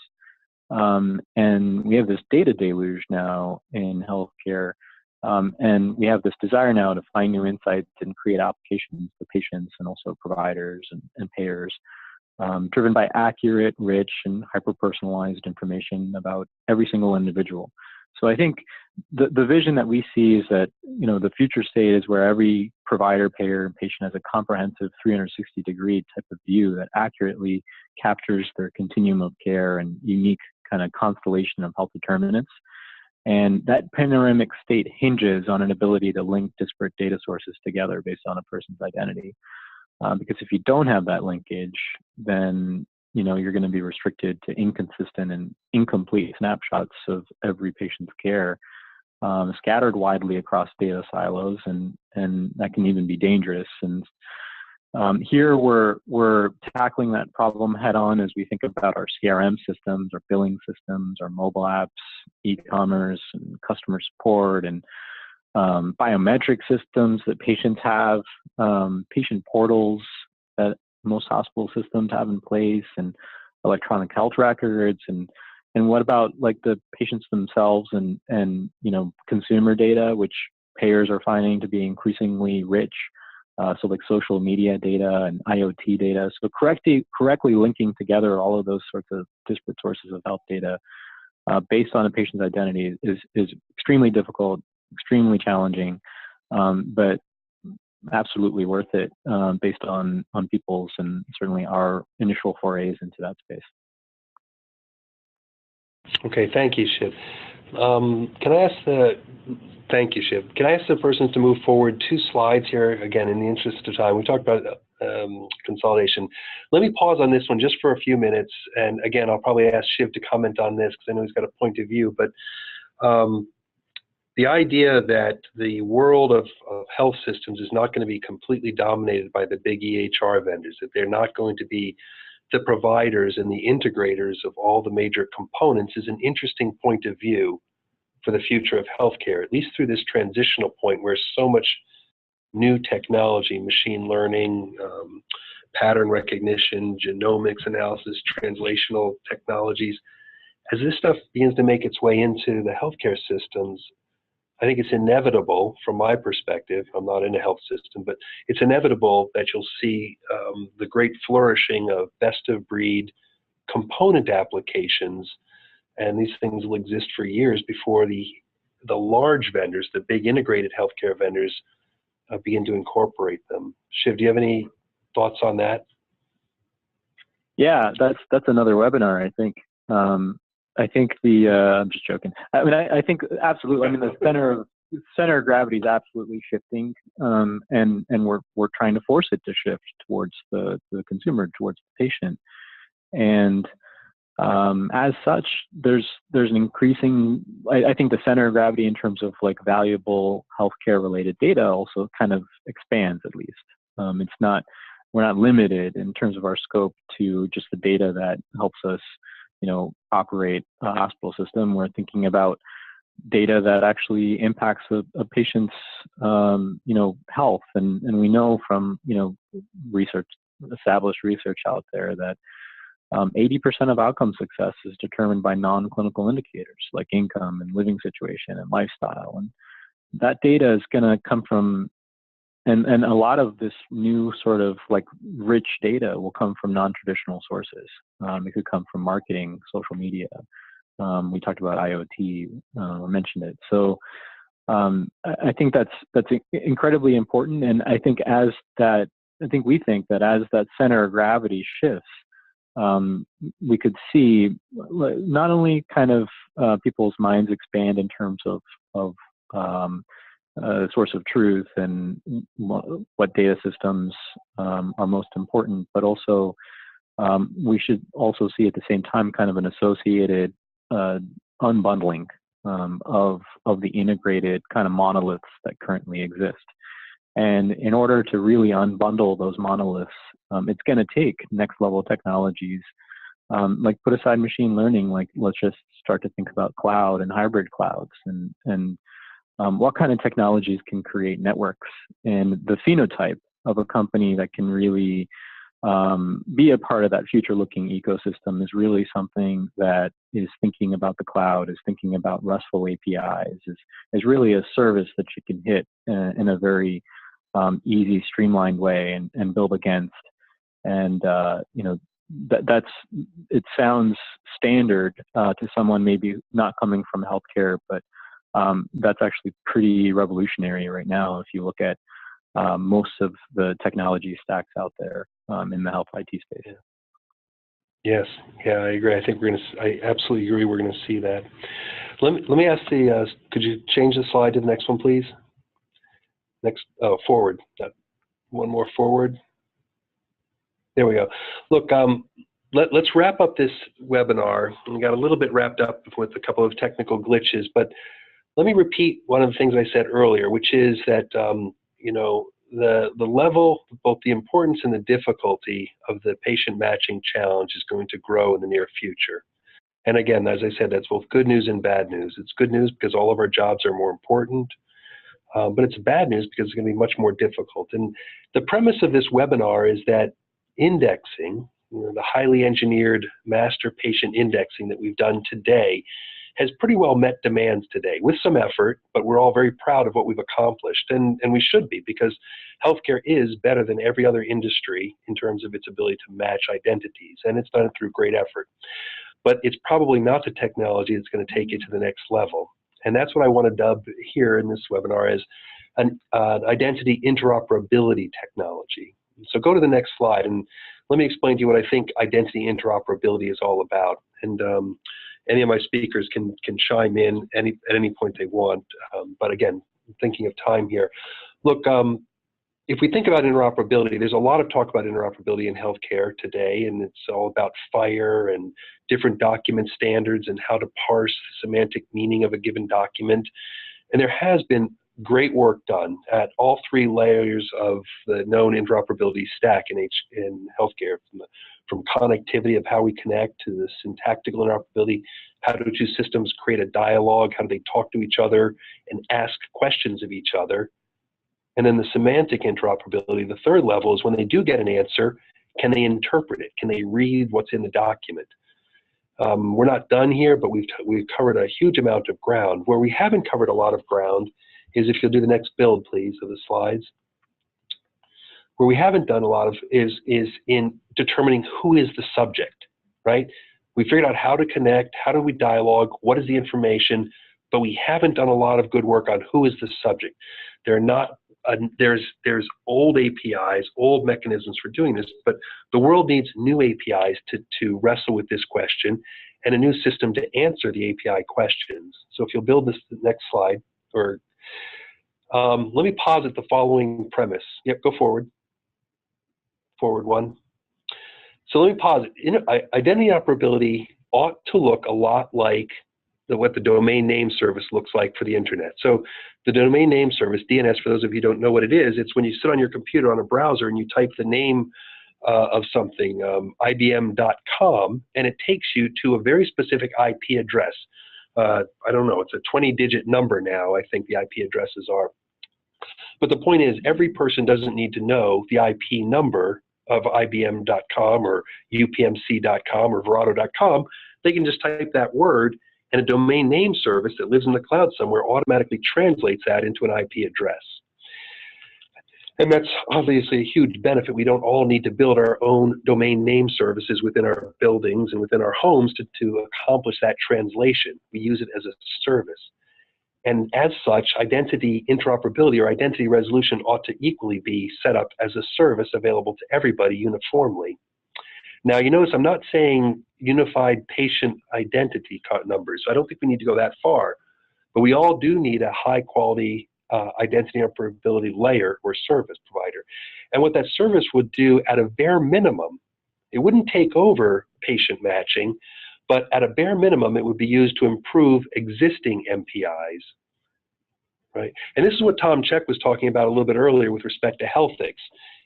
And we have this data deluge now in healthcare, and we have this desire now to find new insights and create applications for patients and also providers and payers, driven by accurate, rich, and hyper-personalized information about every single individual. So I think the vision that we see is that, the future state is where every provider, payer, and patient has a comprehensive 360-degree type of view that accurately captures their continuum of care and unique kind of constellation of health determinants. And that panoramic state hinges on an ability to link disparate data sources together based on a person's identity. Because if you don't have that linkage, then you're going to be restricted to inconsistent and incomplete snapshots of every patient's care, scattered widely across data silos, and that can even be dangerous. And here we're tackling that problem head on as we think about our CRM systems, our billing systems, our mobile apps, e-commerce, and customer support, and biometric systems that patients have, patient portals that most hospital systems have in place, and electronic health records, and what about like the patients themselves and consumer data, which payers are finding to be increasingly rich. So like social media data and IoT data. So correctly linking together all of those sorts of disparate sources of health data based on a patient's identity is extremely difficult, extremely challenging, but absolutely worth it based on people's and certainly our initial forays into that space. Okay, thank you, Shiv. Thank you, Shiv. Can I ask the persons to move forward 2 slides here, again, in the interest of time? We talked about consolidation. Let me pause on this one just for a few minutes, and again, I'll probably ask Shiv to comment on this because I know he's got a point of view, but the idea that the world of health systems is not going to be completely dominated by the big EHR vendors, that they're not going to be the providers and the integrators of all the major components, is an interesting point of view for the future of healthcare, at least through this transitional point where so much new technology, machine learning, pattern recognition, genomics analysis, translational technologies, as this stuff begins to make its way into the healthcare systems, I think it's inevitable, from my perspective, I'm not in a health system, but it's inevitable that you'll see the great flourishing of best-of-breed component applications, and these things will exist for years before the large vendors, the big integrated healthcare vendors, begin to incorporate them. Shiv, do you have any thoughts on that? Yeah, that's another webinar, I think. I think I'm just joking. I mean, I think absolutely. I mean, the center of gravity is absolutely shifting, and we're trying to force it to shift towards the consumer, towards the patient. And as such, there's an increasing. I think the center of gravity in terms of like valuable healthcare related data also kind of expands, at least. We're not limited in terms of our scope to just the data that helps us, operate a hospital system. We're thinking about data that actually impacts a patient's, health. And we know from, established research out there that 80% of outcome success is determined by non-clinical indicators like income and living situation and lifestyle. And that data is going to come from, and a lot of this new sort of like rich data will come from non-traditional sources. It could come from marketing, social media. We talked about IoT, mentioned it. So I think that's incredibly important. And I think we think that as that center of gravity shifts, we could see not only kind of people's minds expand in terms of source of truth and what data systems are most important, but also we should also see at the same time kind of an associated unbundling of the integrated kind of monoliths that currently exist. And in order to really unbundle those monoliths, it's going to take next level technologies, like put aside machine learning, like let's just start to think about cloud and hybrid clouds and what kind of technologies can create networks. And the phenotype of a company that can really be a part of that future looking ecosystem is really something that is thinking about the cloud, is thinking about RESTful APIs, is really a service that you can hit in a very easy, streamlined way and build against. And, it sounds standard to someone maybe not coming from healthcare, but that's actually pretty revolutionary right now if you look at most of the technology stacks out there in the health IT space. Yes, yeah, I agree. I think I absolutely agree. We're going to see that. Let me ask could you change the slide to the next one, please? Forward. One more forward. There we go. Look, let's wrap up this webinar. We got a little bit wrapped up with a couple of technical glitches, but let me repeat one of the things I said earlier, which is that the level, both the importance and the difficulty of the patient matching challenge is going to grow in the near future. And again, as I said, that's both good news and bad news. It's good news because all of our jobs are more important, but it's bad news because it's going to be much more difficult. And the premise of this webinar is that indexing, the highly engineered master patient indexing that we've done today, has pretty well met demands today with some effort, but we're all very proud of what we've accomplished, and we should be, because healthcare is better than every other industry in terms of its ability to match identities, and it's done through great effort. But it's probably not the technology that's going to take it to the next level, and that's what I want to dub here in this webinar as an identity interoperability technology. So go to the next slide, and let me explain to you what I think identity interoperability is all about. And any of my speakers can chime in at any point they want. But again, thinking of time here. Look, if we think about interoperability, there's a lot of talk about interoperability in healthcare today, and it's all about FHIR and different document standards and how to parse the semantic meaning of a given document. And there has been great work done at all three layers of the known interoperability stack in healthcare, from connectivity of how we connect to the syntactical interoperability. How do two systems create a dialogue? How do they talk to each other and ask questions of each other? And then the semantic interoperability, the third level, is when they do get an answer, can they interpret it? Can they read what's in the document? We're not done here, but we've covered a huge amount of ground. Where we haven't covered a lot of ground is, if you'll do the next build, please, of the slides. Where we haven't done a lot of is in determining who is the subject, right? We figured out how to connect, how do we dialogue, what is the information, but we haven't done a lot of good work on who is the subject. There's old APIs, old mechanisms for doing this, but the world needs new APIs to wrestle with this question, and a new system to answer the API questions. So if you'll build this next slide, or let me posit the following premise. Yep, go forward. Forward one. So let me posit. Identity interoperability ought to look a lot like what the domain name service looks like for the internet. So the domain name service, DNS, for those of you who don't know what it is, it's when you sit on your computer on a browser and you type the name of something, IBM.com, and it takes you to a very specific IP address. I don't know, it's a 20-digit number now, I think the IP addresses are. But the point is, every person doesn't need to know the IP number of IBM.com or UPMC.com or Verado.com. They can just type that word, and a domain name service that lives in the cloud somewhere automatically translates that into an IP address. And that's obviously a huge benefit. We don't all need to build our own domain name services within our buildings and within our homes to accomplish that translation. We use it as a service. And as such, identity interoperability or identity resolution ought to equally be set up as a service available to everybody uniformly. Now, you notice I'm not saying unified patient identity numbers. I don't think we need to go that far, but we all do need a high quality identity interoperability layer or service provider. And what that service would do at a bare minimum, it wouldn't take over patient matching, but at a bare minimum, it would be used to improve existing MPIs, right? And this is what Tom Check was talking about a little bit earlier with respect to HealthEXCU.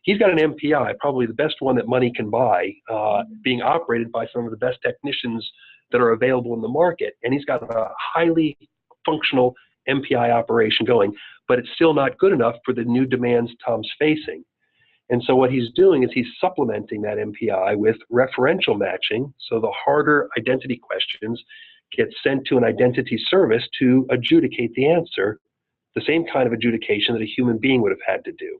He's got an MPI, probably the best one that money can buy, being operated by some of the best technicians that are available in the market. And he's got a highly functional MPI operation going, but it's still not good enough for the new demands Tom's facing. And so what he's doing is he's supplementing that MPI with referential matching. So the harder identity questions get sent to an identity service to adjudicate the answer, the same kind of adjudication that a human being would have had to do.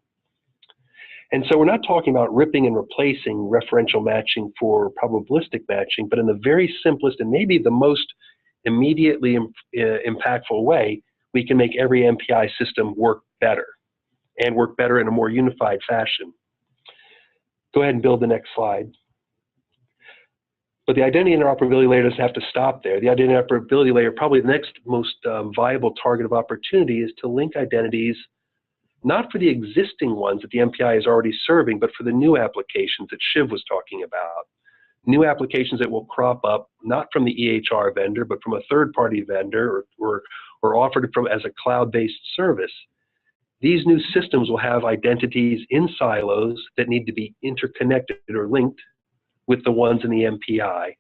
And so we're not talking about ripping and replacing referential matching for probabilistic matching, but in the very simplest and maybe the most immediately impactful way, we can make every MPI system work better and work better in a more unified fashion. Go ahead and build the next slide. But the identity interoperability layer doesn't have to stop there. The identity interoperability layer, probably the next most viable target of opportunity, is to link identities not for the existing ones that the MPI is already serving, but for the new applications that Shiv was talking about. New applications that will crop up, not from the EHR vendor, but from a third-party vendor or offered as a cloud-based service. These new systems will have identities in silos that need to be interconnected or linked with the ones in the MPI.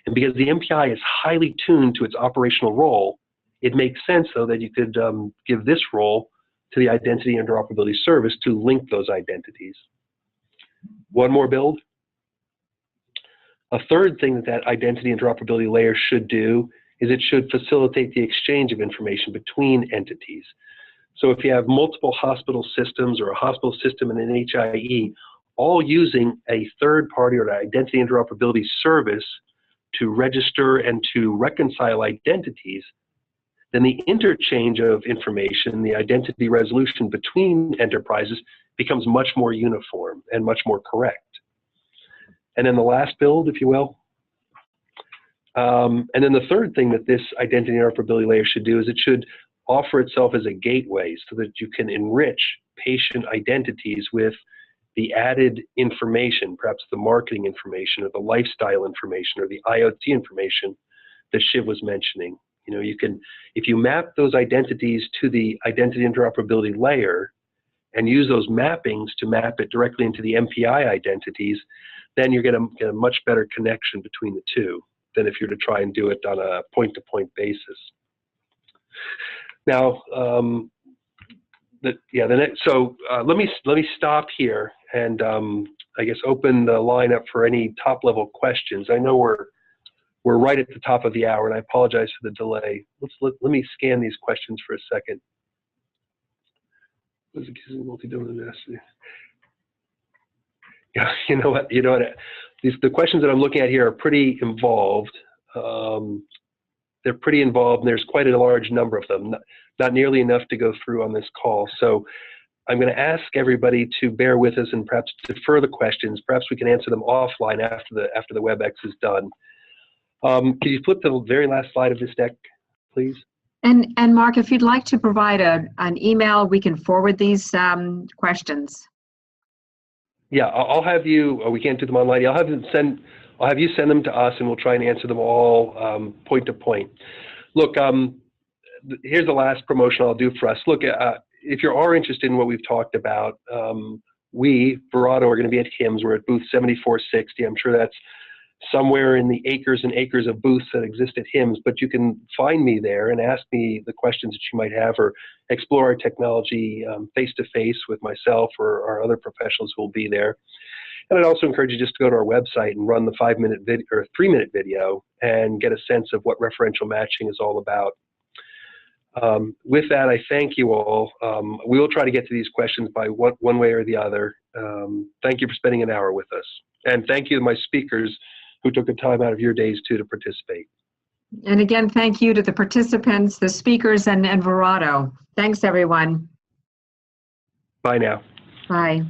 And because the MPI is highly tuned to its operational role, it makes sense, though, that you could give this role to the identity interoperability service to link those identities. One more build. A third thing that that identity interoperability layer should do is it should facilitate the exchange of information between entities. So if you have multiple hospital systems or a hospital system and an HIE, all using a third party or an identity interoperability service to register and to reconcile identities, then the interchange of information, the identity resolution between enterprises becomes much more uniform and much more correct. And then the last build, if you will. And then the third thing that this identity interoperability layer should do is it should offer itself as a gateway so that you can enrich patient identities with the added information, perhaps the marketing information or the lifestyle information or the IoT information that Shiv was mentioning. You know, you can, if you map those identities to the identity interoperability layer and use those mappings to map it directly into the MPI identities, then you're going to get a much better connection between the two than if you're to try and do it on a point-to-point basis. Now, let me stop here and I guess open the line up for any top-level questions. I know we're right at the top of the hour, and I apologize for the delay. Let me scan these questions for a second. Yeah, you know what? The questions that I'm looking at here are pretty involved. They're pretty involved, and there's quite a large number of them. Not nearly enough to go through on this call. So I'm going to ask everybody to bear with us and perhaps defer the questions. Perhaps we can answer them offline after the WebEx is done. Can you flip to the very last slide of this deck, please? And Mark, if you'd like to provide an email, we can forward these questions. Yeah, I'll have you. We can't do them online. I'll have you send them to us, and we'll try and answer them all point to point. Look, here's the last promotion I'll do for us. Look, if you are interested in what we've talked about, we, Verado, are going to be at HIMSS. We're at booth 7460. I'm sure that's somewhere in the acres and acres of booths that exist at HIMSS, but you can find me there and ask me the questions that you might have, or explore our technology face-to-face with myself or our other professionals who will be there. And I'd also encourage you just to go to our website and run the 5-minute video or 3-minute video and get a sense of what referential matching is all about. With that, I thank you all. We will try to get to these questions by one way or the other. Thank you for spending an hour with us. And thank you to my speakers who took the time out of your days too to participate. And again, thank you to the participants, the speakers, and Verado. Thanks, everyone. Bye now. Bye.